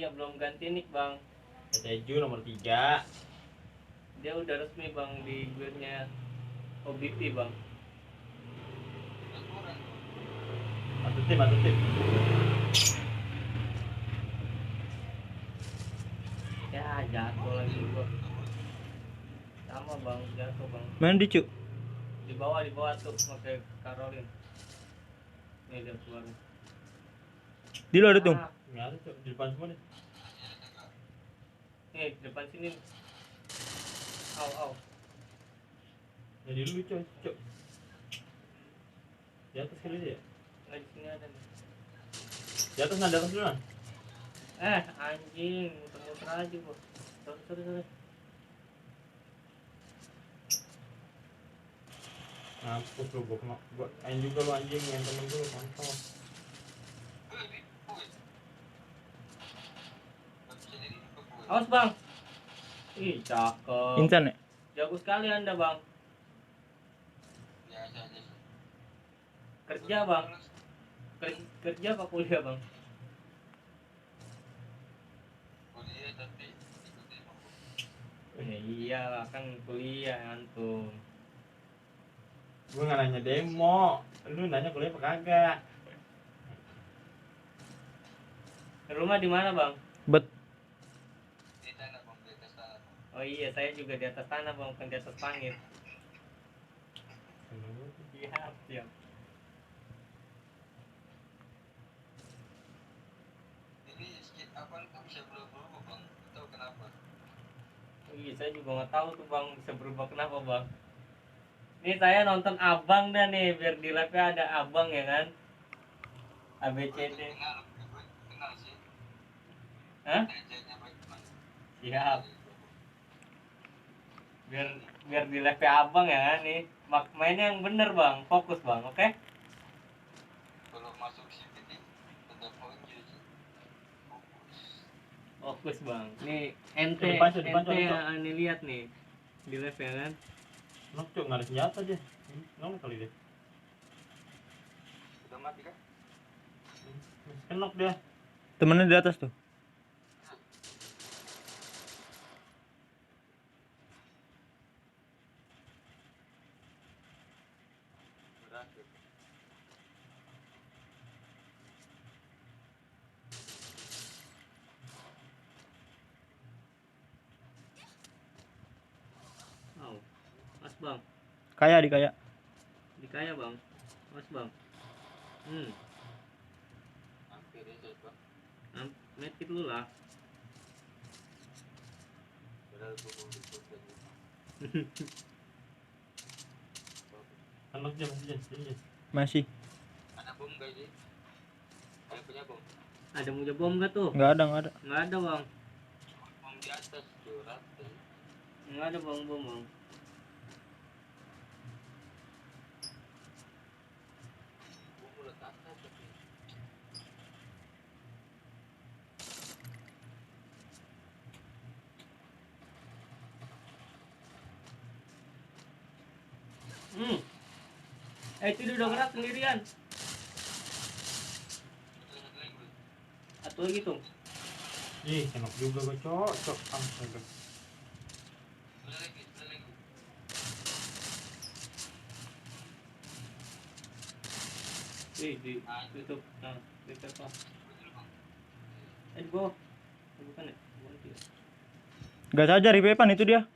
Iya, belum ganti nick bang. Teju nomor 3. Dia udah resmi bang di guildnya OBP bang. Satu tim. Ya jatuh lagi gua. Sama bang, jatuh bang. Mana dia, Cuk? Di bawah tuh pakai Caroline. Nih dia keluar. Di lo ada tuh. Nggak ada Cuk, di depan semua nih. Nih di depan sini. Au. Jadi dulu Cuk. Di atas kali dia. Nggak di sini ada nih. Di atas dulu nah. Anjing, muter-muter aja gua. Sorry. Ngampus lu, gua ain juga lu anjing yang temen lu mantap. Awas bang. Ih cakep. Insan ya? Jago sekali anda bang. Kerja bang. Kerja apa kuliah bang? Kuliah tapi Iyalah kan kuliah antum. Gua nggak nanya demo, lu nanya kuliah apa kagak. Rumah di mana bang? Bet. di tanah bang, di atas tanah. Oh iya, saya juga di atas tanah bang, bukan di atas langit. Siap. Ini skit apa tuh bisa berubah bang? Tahu kenapa? Oh iya, saya juga nggak tahu tuh bang bisa berubah kenapa bang. Ini saya nonton abang dah nih, biar di live-nya ada abang ya kan? ABCD. Kenal sih. Hah? Dajanya bagaimana? Siap. Biar di live-nya abang ya kan nih. Mainnya yang bener bang, fokus bang, oke? Kalau masuk CPT tetap poin jadi Fokus bang. Nih ente Depan, ente Cok. yang aneh lihat nih di live ya kan? Nok Cuk, nggak ada senjata dia. Nong kali dia. udah mati kan? Kenok dia. Temennya di atas tuh. Berhasil. Oh, mas bang, Kaya dikaya. dikaya bang, mas bang. Hampir ya bang. Medkit lu lah. Padahal gue mau ikut lagi. Kenok dia masih jen. Masih. Ada bom gak sih? Saya punya bom. Ada punya bom gak tuh? Nggak ada. Nggak ada bang. Bom di atas tuh rata. Nggak ada bang bom bang. Bom mulut atas tapi. Itu dia udah gerak sendirian. Satu lagi tuh. Ih, kenok juga gua Cok. Astaga. Udah lagi. Di tutup. Nah, tutup lah. Di bawah. Bukan ya? Bukan dia. Gas aja ripepan itu dia.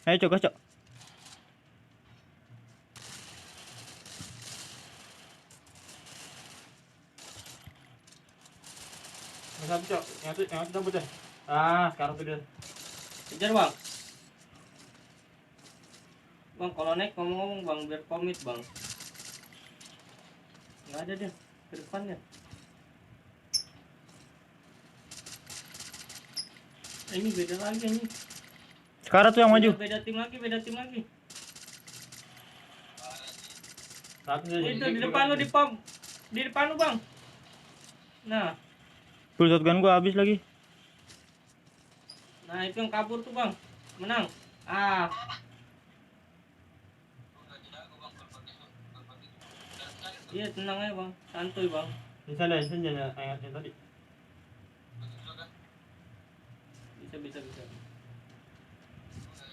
Ayo Cok, gas Cok. Masa Cok, yang itu cabut deh. Ah, sekarang tuh dia. Kejar bang. Bang kalau naik ngomong bang biar komit bang. Nggak ada dia ke depannya. Ini beda lagi ini. Sekarang tuh yang maju. Beda tim lagi. Satu dia. Itu di depan lu di depan lu bang. Nah, Full shotgun gua habis lagi. itu yang kabur tuh bang. Menang. Iya tenang aja bang, santuy bang. Insan jangan ingat yang tadi. Masuk dulu kan? Bisa. Udah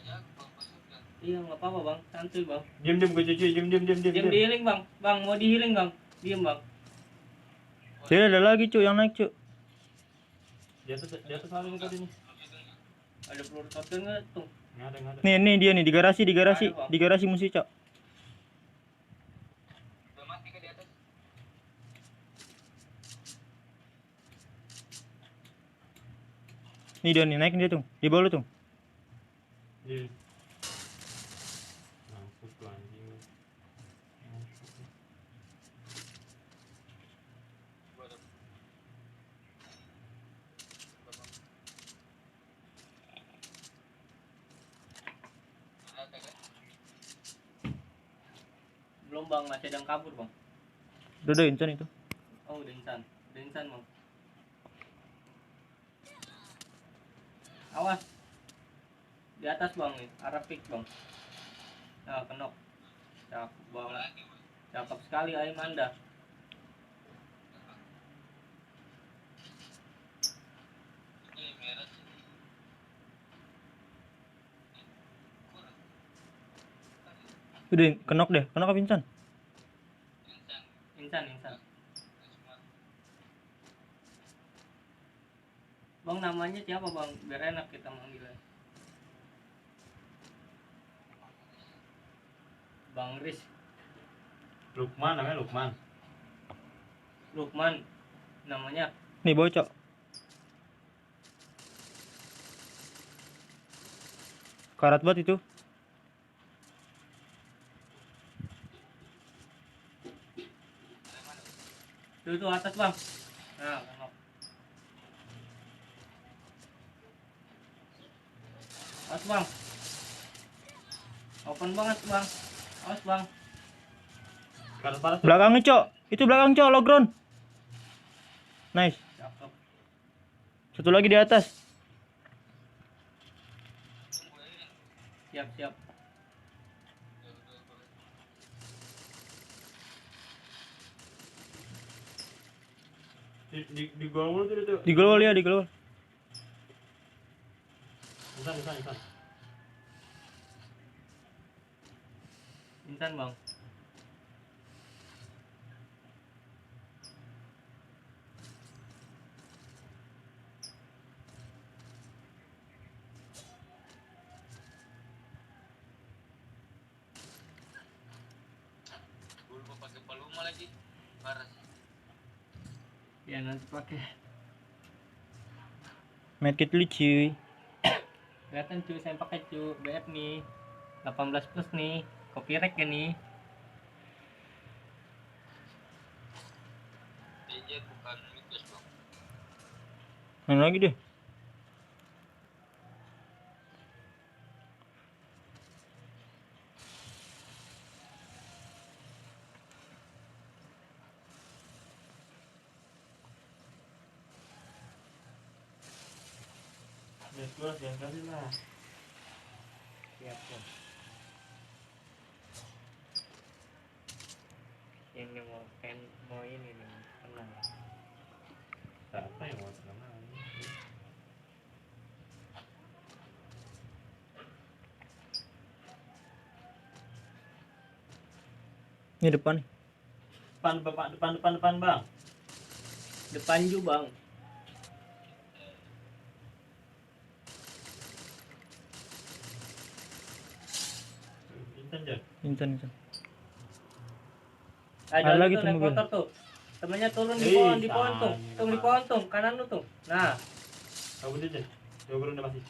jago bang masuk kan? Iya nggak apa-apa bang, santuy bang. Diam gue cuci, diam. Diam di healing bang, mau di healing bang. Diam bang. Tidak ada lagi cuk yang naik cuk. Di atas lagi tadi nih. Ada peluru shotgun nggak tuh? Nggak ada. Nih dia nih di garasi musuh cuk. Udah mati kan di atas? Nih dia nih naik dia tuh. Di bawah lu tuh. Di. Mampus tuh anjing. Gua ada. Ada kan? Belum bang, masih ada yang kabur bang. Udah insan itu. Oh udah insan bang. Awas. Di atas bang nih, arah pick bang. Nah kenok. Cakep banget. Lagi bang. Cakep sekali ayam anda. Ini merah sih. Kurang. Udah kenok apa insan? Insan. Insan. Semua. Bang namanya siapa bang? Biar enak kita manggilnya. Bang Riz. Lukman namanya Lukman. Lukman namanya. Nih bocok. Karat banget itu. Tuh atas bang. Nah kenok. Awas bang. Open banget bang. Awas bang. Paras. Belakangnya cok. Itu belakang cok low ground. Nice. Cakep. Satu lagi di atas. Tunggu ini. Siap. Di gol mulu tuh. Di gol ya di gol. Insan. Insan bang. Gua lupa pakai paluma lagi. Parah sih. Ya nanti pakai. Medkit lu cuy. Kelihatan cuy saya pakai cuy BF nih 18 plus nih copyright ya nih. DJ bukan mitos bang. Mana lagi deh? Gas kali lah. Siap bang. Ini mau ini nih tenang. Siapa yang mau terkenal? Ini depan nih. Depan bang. Depan juga bang. Insan aja. Insan. Ada lagi lagi tuh tuh naik mobil. motor tuh. Temennya turun di Ih, pohon tuh. sayang, Tung di Pak. pohon tuh, kanan lu tuh. Nah, Kamu dia aja. Jogron udah masih.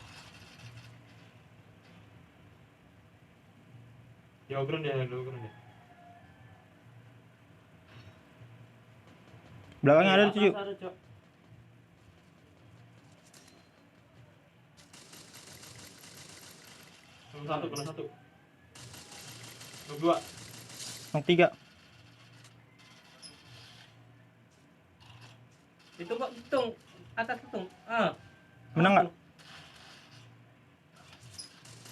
Jogron dia. Belakangnya ada tuh. Cuk. Ada, Cok. Kurang satu. Dua. Yang 3. itu kok tung atas tung. Ah. Menang nggak?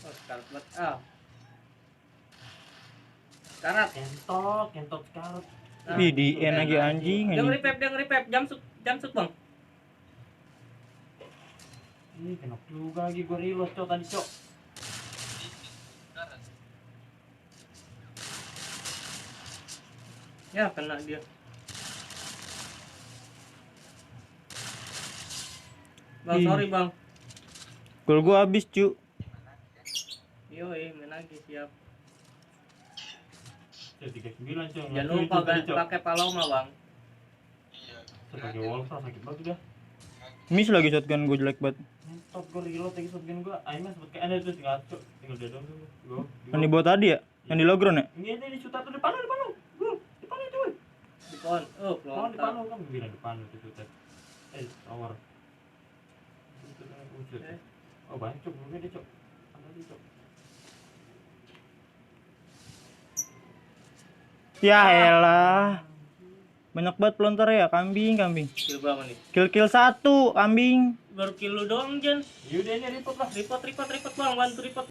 Oh, sekarat banget. Ah. Sekarat. Kentot sekarat. Ih, di N lagi anjing. Dia anjing. nge-revive, jam suk bang. Ih, kenok juga lagi gue reload cok tadi cok. Ya kena dia. Bang Ih. sorry bang. Gol gua habis, cu. Yoi main lagi siap. Ya 39 cok. Jangan lupa pakai paloma bang. Iya. Sebagai Wolf sakit banget udah. Miss lagi shotgun gua jelek banget. Top gue reload lagi shotgun gue. Aimnya sempet kayak ada tuh tinggal cok. Tinggal dia doang tuh. Go. Yang di bawah tadi ya? Yang di logron ya? Ini shoot tuh depan lu. Go. Depan lu cuy. Di pohon. Oh Oh, depan pelontar. lu kan bilang depan lu tuh shoot. Tower. Oh, banyak cok, belum ada cok. Ada di cok. Ya elah. Banyak banget pelontar ya, kambing. Kill berapa nih? Kill 1, kambing. Baru kill lu doang Jen. Yaudah ini report lah. Report bang, bantu report.